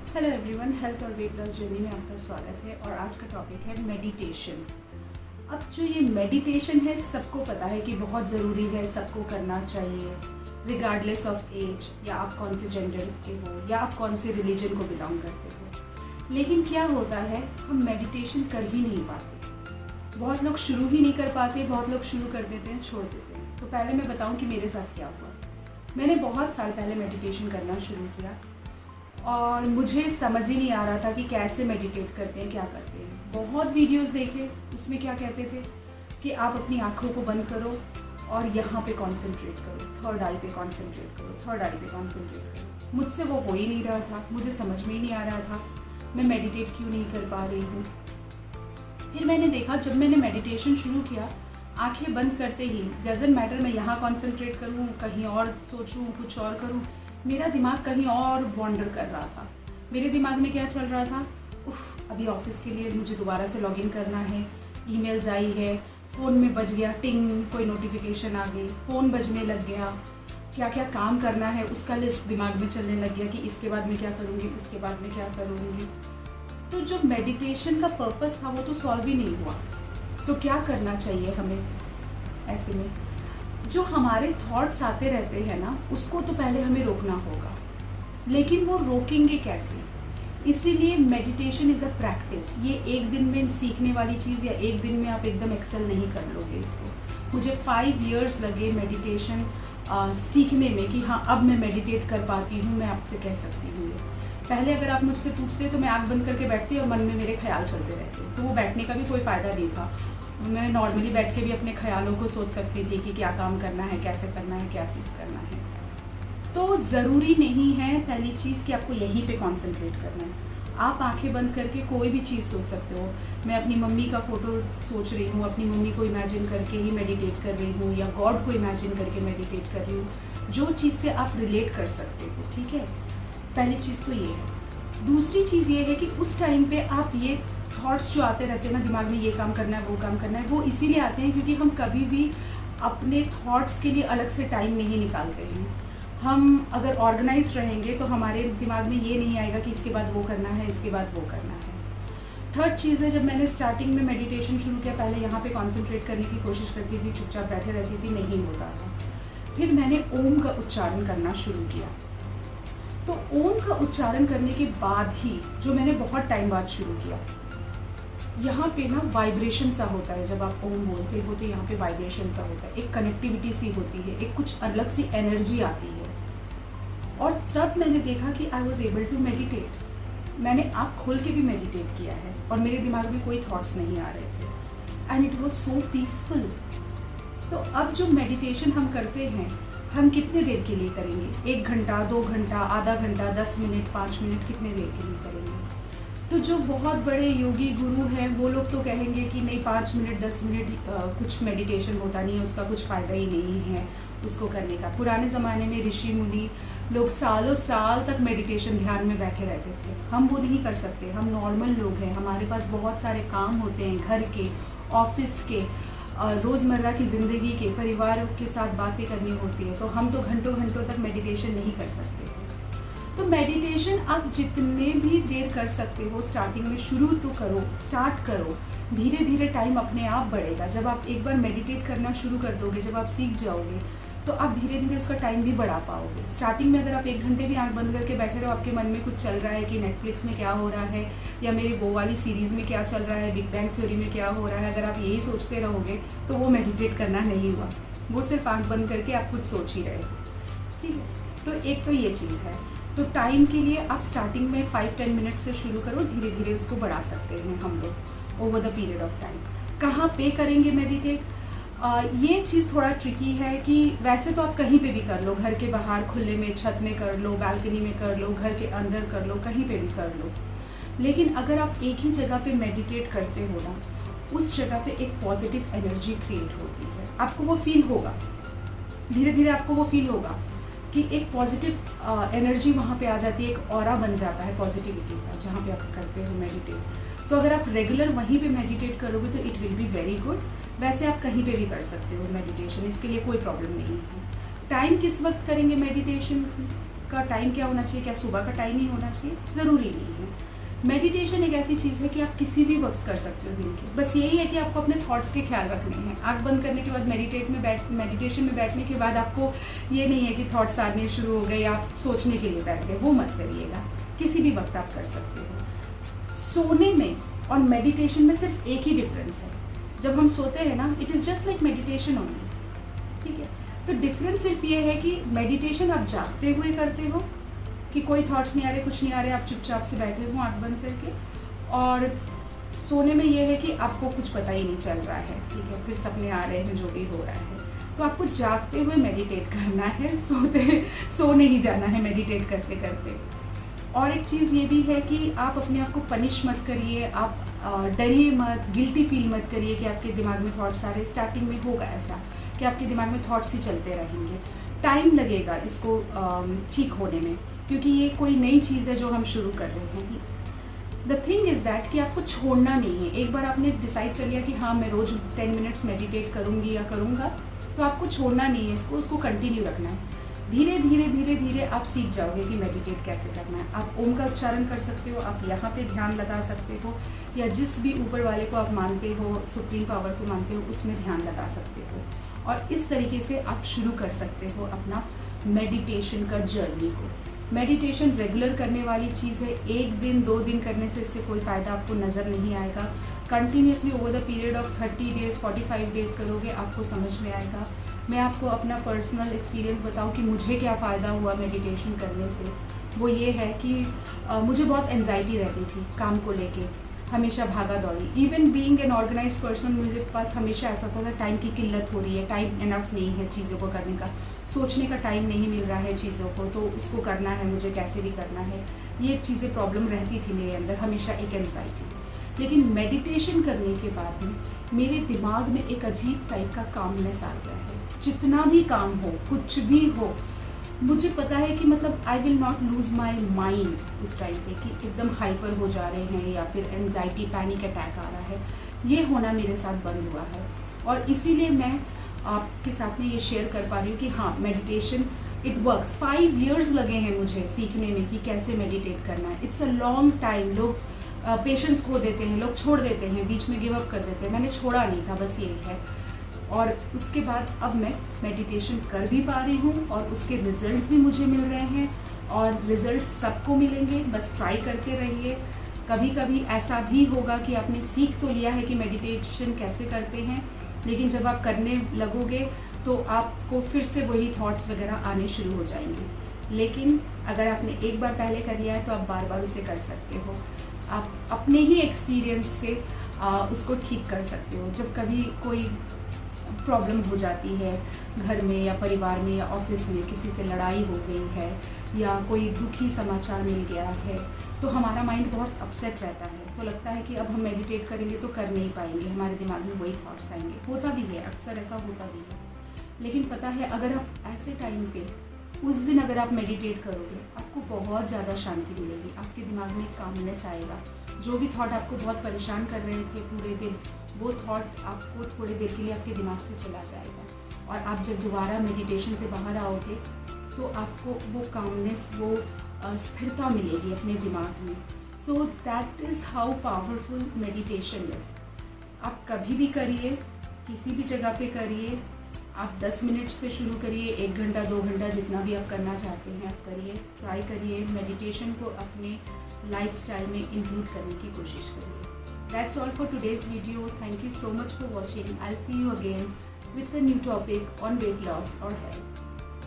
Hello everyone, health और weight loss journey में आपका स्वागत है। और आज का टॉपिक है मेडिटेशन। अब जो ये मेडिटेशन है, सबको पता है कि बहुत ज़रूरी है, सबको करना चाहिए रिगार्डलेस ऑफ एज, या आप कौन से जेंडर के हो या आप कौन से रिलीजन को बिलोंग करते हो। लेकिन क्या होता है, हम मेडिटेशन कर ही नहीं पाते। बहुत लोग शुरू ही नहीं कर पाते, बहुत लोग शुरू कर देते हैं, छोड़ देते हैं। तो पहले मैं बताऊं कि मेरे साथ क्या हुआ। मैंने बहुत साल पहले मेडिटेशन करना शुरू किया और मुझे समझ ही नहीं आ रहा था कि कैसे मेडिटेट करते हैं, क्या करते हैं। बहुत वीडियोस देखे, उसमें क्या कहते थे कि आप अपनी आँखों को बंद करो और यहाँ पे कंसंट्रेट करो, थर्ड आई पे कंसंट्रेट करो, थर्ड आई पे कंसंट्रेट करो। मुझसे वो हो ही नहीं रहा था, मुझे समझ में ही नहीं आ रहा था मैं मेडिटेट क्यों नहीं कर पा रही हूँ। फिर मैंने देखा, जब मैंने मेडिटेशन शुरू किया, आंखें बंद करते ही, डजंट मैटर मैं यहाँ कंसंट्रेट करूँ, कहीं और सोचूँ, कुछ और करूँ, मेरा दिमाग कहीं और वॉन्डर कर रहा था। मेरे दिमाग में क्या चल रहा था, अभी ऑफिस के लिए मुझे दोबारा से लॉगिन करना है, ईमेल्स आई है, फ़ोन में बज गया टिंग, कोई नोटिफिकेशन आ गई, फ़ोन बजने लग गया, क्या क्या काम करना है उसका लिस्ट दिमाग में चलने लग गया कि इसके बाद मैं क्या करूँगी, उसके बाद मैं क्या करूँगी। तो जो मेडिटेशन का पर्पस था वो तो सॉल्व ही नहीं हुआ। तो क्या करना चाहिए हमें ऐसे में? जो हमारे थॉट्स आते रहते हैं ना, उसको तो पहले हमें रोकना होगा, लेकिन वो रोकेंगे कैसे? इसीलिए मेडिटेशन इज़ अ प्रैक्टिस। ये एक दिन में सीखने वाली चीज़ या एक दिन में आप एकदम एक्सेल नहीं कर लोगे इसको। मुझे 5 years लगे मेडिटेशन सीखने में कि हाँ, अब मैं मेडिटेट कर पाती हूँ, मैं आपसे कह सकती हूँ। पहले अगर आप मुझसे पूछते तो मैं आँख बंद करके बैठती और मन में मेरे ख्याल चलते रहते, तो वो बैठने का भी कोई फ़ायदा नहीं था। मैं नॉर्मली बैठ के भी अपने ख्यालों को सोच सकती थी कि क्या काम करना है, कैसे करना है, क्या चीज़ करना है। तो ज़रूरी नहीं है पहली चीज़ कि आपको यहीं पे कंसंट्रेट करना है। आप आंखें बंद करके कोई भी चीज़ सोच सकते हो। मैं अपनी मम्मी का फ़ोटो सोच रही हूँ, अपनी मम्मी को इमेजिन करके ही मेडिटेट कर रही हूँ, या गॉड को इमेजिन करके मेडिटेट कर रही हूँ, जो चीज़ से आप रिलेट कर सकते हो। ठीक है, पहली चीज़ तो ये है। दूसरी चीज़ ये है कि उस टाइम पे आप ये थॉट्स जो आते रहते हैं ना दिमाग में, ये काम करना है, वो काम करना है, वो इसीलिए आते हैं क्योंकि हम कभी भी अपने थॉट्स के लिए अलग से टाइम नहीं निकालते हैं। हम अगर ऑर्गेनाइज रहेंगे तो हमारे दिमाग में ये नहीं आएगा कि इसके बाद वो करना है, इसके बाद वो करना है। थर्ड चीज़ है, जब मैंने स्टार्टिंग में मेडिटेशन शुरू किया, पहले यहाँ पे कॉन्सेंट्रेट करने की कोशिश करती थी, चुपचाप बैठे रहती थी, नहीं होता था। फिर मैंने ओम का उच्चारण करना शुरू किया। तो ओम का उच्चारण करने के बाद ही, जो मैंने बहुत टाइम बाद शुरू किया, यहाँ पे ना वाइब्रेशन सा होता है। जब आप ओम बोलते हो तो यहाँ पे वाइब्रेशन सा होता है, एक कनेक्टिविटी सी होती है, एक कुछ अलग सी एनर्जी आती है। और तब मैंने देखा कि I was able to meditate. मैंने आँख खोल के भी मेडिटेट किया है और मेरे दिमाग में कोई थॉट्स नहीं आ रहे थे, and it was so peaceful. तो अब जो मेडिटेशन हम करते हैं, हम कितने देर के लिए करेंगे? 1 घंटा, 2 घंटा, आधा घंटा, 10 मिनट, 5 मिनट, कितने देर के लिए करेंगे? तो जो बहुत बड़े योगी गुरु हैं वो लोग तो कहेंगे कि नहीं, 5 मिनट 10 मिनट कुछ मेडिटेशन होता नहीं है, उसका कुछ फ़ायदा ही नहीं है उसको करने का। पुराने ज़माने में ऋषि मुनि लोग सालों साल तक मेडिटेशन ध्यान में बैठे रहते थे। हम वो नहीं कर सकते, हम नॉर्मल लोग हैं, हमारे पास बहुत सारे काम होते हैं, घर के, ऑफिस के, रोज़मर्रा की ज़िंदगी के, परिवार के साथ बातें करनी होती है, तो हम तो घंटों घंटों तक मेडिटेशन नहीं कर सकते। तो मेडिटेशन आप जितने भी देर कर सकते हो, स्टार्टिंग में शुरू तो करो, स्टार्ट करो, धीरे धीरे टाइम अपने आप बढ़ेगा। जब आप एक बार मेडिटेट करना शुरू कर दोगे, जब आप सीख जाओगे, तो आप धीरे धीरे उसका टाइम भी बढ़ा पाओगे। स्टार्टिंग में अगर आप 1 घंटे भी आंख बंद करके बैठे रहो, आपके मन में कुछ चल रहा है कि नेटफ्लिक्स में क्या हो रहा है, या मेरी वो वाली सीरीज़ में क्या चल रहा है, बिग बैंग थ्योरी में क्या हो रहा है, अगर आप यही सोचते रहोगे तो वो मेडिटेट करना नहीं हुआ, वो सिर्फ आंख बंद करके आप कुछ सोच ही रहे हो। ठीक है, तो एक तो ये चीज़ है। तो टाइम के लिए आप स्टार्टिंग में 5-10 मिनट से शुरू करो, धीरे धीरे उसको बढ़ा सकते हैं हम लोग over the period of time. कहाँ पे करेंगे मेडिटेट? ये चीज़ थोड़ा ट्रिकी है कि वैसे तो आप कहीं पे भी कर लो, घर के बाहर खुले में, छत में कर लो, बालकनी में कर लो, घर के अंदर कर लो, कहीं पे भी कर लो। लेकिन अगर आप एक ही जगह पे मेडिटेट करते हो ना, उस जगह पे एक पॉजिटिव एनर्जी क्रिएट होती है। आपको वो फील होगा, धीरे धीरे आपको वो फील होगा कि एक पॉजिटिव एनर्जी वहाँ पे आ जाती है, एक ऑरा बन जाता है पॉजिटिविटी का, जहाँ पे आप करते हो मेडिटेट। तो अगर आप रेगुलर वहीं पे मेडिटेट करोगे तो it will be very good. वैसे आप कहीं पे भी कर सकते हो मेडिटेशन, इसके लिए कोई प्रॉब्लम नहीं है। टाइम किस वक्त करेंगे मेडिटेशन? आपका टाइम क्या होना चाहिए, क्या सुबह का टाइम ही होना चाहिए? ज़रूरी नहीं है। मेडिटेशन एक ऐसी चीज़ है कि आप किसी भी वक्त कर सकते हो दिन के। बस यही है कि आपको अपने थॉट्स के ख्याल रखने हैं। आँख बंद करने के बाद मेडिटेशन में बैठने के बाद आपको ये नहीं है कि थॉट्स आने शुरू हो गए, आप सोचने के लिए बैठ गए, वो मत करिएगा। किसी भी वक्त आप कर सकते हो। सोने में और मेडिटेशन में सिर्फ एक ही डिफरेंस है। जब हम सोते हैं ना, it is just like meditation only, ठीक है। तो डिफरेंस सिर्फ ये है कि मेडिटेशन आप जागते हुए करते हो कि कोई थॉट्स नहीं आ रहे, कुछ नहीं आ रहे, आप चुपचाप से बैठे हो आँख बंद करके, और सोने में ये है कि आपको कुछ पता ही नहीं चल रहा है, ठीक है, फिर सपने आ रहे हैं, जो भी हो रहा है। तो आपको जागते हुए मेडिटेट करना है, सो नहीं जाना है मेडिटेट करते करते। और एक चीज़ ये भी है कि आप अपने आप को पनिश मत करिए, आप डरिए मत, गिल्टी फील मत करिए कि आपके दिमाग में थॉट्स आ रहे। स्टार्टिंग में होगा ऐसा कि आपके दिमाग में थॉट्स ही चलते रहेंगे, टाइम लगेगा इसको ठीक होने में, क्योंकि ये कोई नई चीज़ है जो हम शुरू कर रहे हैं। द थिंग इज़ दैट कि आपको छोड़ना नहीं है। एक बार आपने डिसाइड कर लिया कि हाँ मैं रोज़ 10 मिनट्स मेडिटेट करूँगी या करूँगा, तो आपको छोड़ना नहीं है उसको कंटिन्यू रखना है। धीरे धीरे धीरे धीरे आप सीख जाओगे कि मेडिटेट कैसे करना है। आप ओम का उच्चारण कर सकते हो, आप यहाँ पे ध्यान लगा सकते हो, या जिस भी ऊपर वाले को आप मानते हो, सुप्रीम पावर को मानते हो, उसमें ध्यान लगा सकते हो। और इस तरीके से आप शुरू कर सकते हो अपना मेडिटेशन का जर्नी को। मेडिटेशन रेगुलर करने वाली चीज़ है। 1 दिन 2 दिन करने से इससे कोई फ़ायदा आपको नज़र नहीं आएगा। Continuously over the period of 30 days 45 days करोगे, आपको समझ में आएगा। मैं आपको अपना पर्सनल एक्सपीरियंस बताऊं कि मुझे क्या फ़ायदा हुआ मेडिटेशन करने से, वो ये है कि मुझे बहुत एंजाइटी रहती थी काम को लेके, हमेशा भागा दौड़ी। Even being an organized person, मुझे पास हमेशा ऐसा होता था टाइम की किल्लत हो रही है, टाइम इनफ नहीं है चीज़ों को करने का, सोचने का टाइम नहीं मिल रहा है चीज़ों को, तो उसको करना है मुझे, कैसे भी करना है। ये चीज़ें प्रॉब्लम रहती थी मेरे अंदर, हमेशा एक एंजाइटी। लेकिन मेडिटेशन करने के बाद में मेरे दिमाग में एक अजीब टाइप का कामनेस आ गया है। जितना भी काम हो, कुछ भी हो, मुझे पता है कि मतलब I will not lose my mind उस टाइम पे कि एकदम हाइपर हो जा रहे हैं या फिर एंजाइटी पैनिक अटैक आ रहा है। ये होना मेरे साथ बंद हुआ है, और इसीलिए मैं आपके साथ में ये शेयर कर पा रही हूँ कि हाँ मेडिटेशन इट वर्क्स। 5 years लगे हैं मुझे सीखने में कि कैसे मेडिटेट करना है। It's a long time. लोग पेशेंस खो देते हैं, लोग छोड़ देते हैं, बीच में गिव अप कर देते हैं। मैंने छोड़ा नहीं था, बस यही है। और उसके बाद अब मैं मेडिटेशन कर भी पा रही हूँ और उसके रिजल्ट्स भी मुझे मिल रहे हैं, और रिजल्ट्स सबको मिलेंगे। बस ट्राई करते रहिए। कभी कभी ऐसा भी होगा कि आपने सीख तो लिया है कि मेडिटेशन कैसे करते हैं, लेकिन जब आप करने लगोगे तो आपको फिर से वही थॉट्स वगैरह आने शुरू हो जाएंगे। लेकिन अगर आपने एक बार पहले कर लिया है तो आप बार बार उसे कर सकते हो। आप अपने ही एक्सपीरियंस से उसको ठीक कर सकते हो। जब कभी कोई प्रॉब्लम हो जाती है घर में या परिवार में या ऑफिस में, किसी से लड़ाई हो गई है या कोई दुखी समाचार मिल गया है, तो हमारा माइंड बहुत अपसेट रहता है। तो लगता है कि अब हम मेडिटेट करेंगे तो कर नहीं पाएंगे, हमारे दिमाग में वही थॉट्स आएंगे। होता भी है, अक्सर ऐसा होता भी है। लेकिन पता है, अगर आप ऐसे टाइम पे उस दिन अगर आप मेडिटेट करोगे, आपको बहुत ज़्यादा शांति मिलेगी। आपके दिमाग में कामनेस आएगा। जो भी थॉट आपको बहुत परेशान कर रहे थे पूरे दिन, वो थॉट आपको थोड़ी देर के लिए आपके दिमाग से चला जाएगा। और आप जब दोबारा मेडिटेशन से बाहर आओगे तो आपको वो कामनेस, वो स्थिरता मिलेगी अपने दिमाग में। So that is how powerful meditation is. आप कभी भी करिए, किसी भी जगह पे करिए। आप 10 मिनट से शुरू करिए, 1 घंटा 2 घंटा जितना भी आप करना चाहते हैं आप करिए। ट्राई करिए, मेडिटेशन को अपने लाइफस्टाइल में इंक्लूड करने की कोशिश करिए। That's all for today's video. Thank you so much for watching. I'll see you again with a new topic on weight loss or health.